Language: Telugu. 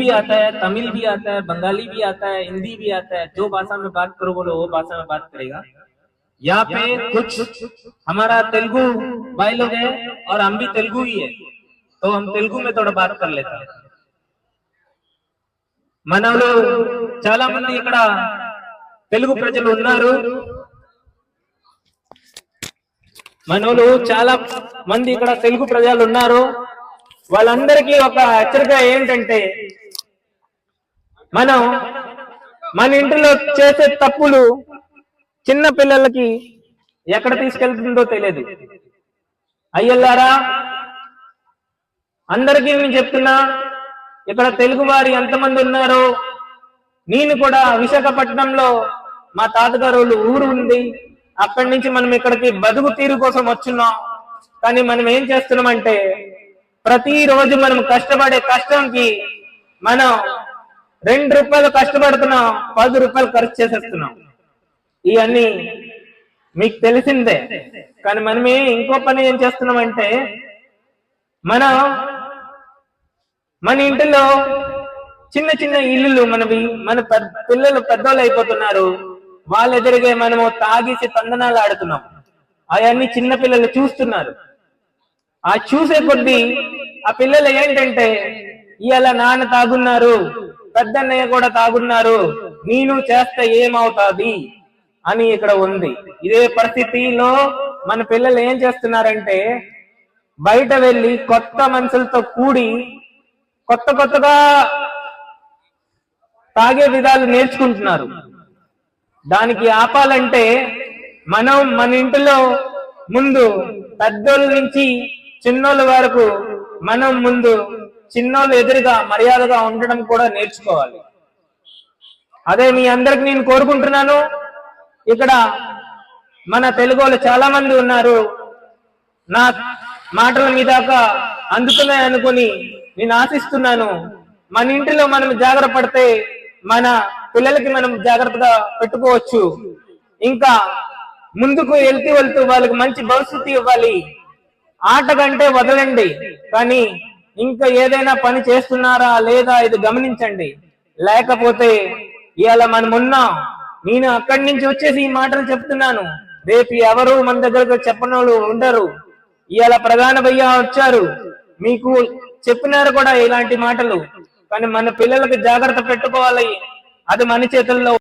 भी आता है, तमिल भी आता है, बंगाली भी आता है, हिंदी भी आता है। जो भाषा में बात करो बोलो वो भाषा में बात करेगा। यहाँ पे कुछ हमारा तेलुगु भाई लोग है और हम भी तेलुगु ही है, तो हम तेलुगु में थोड़ा बात कर लेते हैं। మనలో చాలా మంది ఇక్కడ తెలుగు ప్రజలు ఉన్నారు, మనలో చాలా మంది ఇక్కడ తెలుగు ప్రజలు ఉన్నారు। వాళ్ళందరికీ ఒక హెచ్చరిక ఏంటంటే, మనం మన ఇంటిలో చేసే తప్పులు చిన్న పిల్లలకి ఎక్కడ తీసుకెళ్తుందో తెలియదు। అయ్యలారా అందరికీ నేను చెప్తున్నా, ఇక్కడ తెలుగు వారి ఎంతమంది ఉన్నారో, నేను కూడా విశాఖపట్నంలో మా తాతగారు ఊరు ఉంది, అక్కడి నుంచి మనం ఇక్కడికి బతుకు తీరు కోసం వచ్చున్నాం। కానీ మనం ఏం చేస్తున్నామంటే, ప్రతిరోజు మనం కష్టపడే కష్టంకి మనం 2 రూపాయలు కష్టపడుతున్నాం, 10 రూపాయలు ఖర్చు చేసేస్తున్నాం। ఇవన్నీ మీకు తెలిసిందే। కానీ మనమే ఇంకో పని ఏం చేస్తున్నామంటే, మన ఇంటిలో చిన్న చిన్న ఇల్లులు మనవి, మన పిల్లలు పెద్దోళ్ళు అయిపోతున్నారు, వాళ్ళ ఎదురుగే మనము తాగేసి తందనాలు ఆడుతున్నాం। అవన్నీ చిన్న పిల్లలు చూస్తున్నారు। ఆ చూసే కొద్దీ ఆ పిల్లలు ఏంటంటే, ఇవాళ నాన్న తాగున్నారు, పెద్దన్నయ్య కూడా తాగున్నారు, నేను చేస్తే ఏమవుతాది అని ఇక్కడ ఉంది। ఇదే పరిస్థితిలో మన పిల్లలు ఏం చేస్తున్నారంటే, బయట వెళ్ళి కొత్త మనుషులతో కూడి కొత్తగా తాగే విధాలు నేర్చుకుంటున్నారు। దానికి ఆపాలంటే మనం మన ఇంటిలో ముందు పెద్దోళ్ళ నుంచి చిన్నోళ్ళ వరకు మనం ముందు చిన్నోళ్ళు ఎదురుగా మర్యాదగా ఉండడం కూడా నేర్చుకోవాలి। అదే మీ అందరికి నేను కోరుకుంటున్నాను। ఇక్కడ మన తెలుగు వాళ్ళు చాలా మంది ఉన్నారు, నా మాటల మీ దాకా అందుతున్నాయి అనుకుని నేను ఆశిస్తున్నాను। మన ఇంటిలో మనం జాగ్రత్త పడితే మన పిల్లలకి మనం జాగ్రత్తగా పెట్టుకోవచ్చు। ఇంకా ముందుకు వెళ్తూ వాళ్ళకి మంచి భవిష్యత్తు ఇవ్వాలి। ఆట కంటే వదలండి, కానీ ఇంకా ఏదైనా పని చేస్తున్నారా లేదా ఇది గమనించండి। లేకపోతే ఇవాళ మనం ఉన్నాం, నేను అక్కడి నుంచి వచ్చేసి ఈ మాటలు చెప్తున్నాను, రేపు ఎవరు మన దగ్గరకు చెప్పని వాళ్ళు ఉండరు। ఇవాళ ప్రధాన భయ్య వచ్చారు, మీకు చెప్పినారు కూడా ఇలాంటి మాటలు, కానీ మన పిల్లలకి జాగ్రత్త పెట్టుకోవాలి, అది మన చేతుల్లో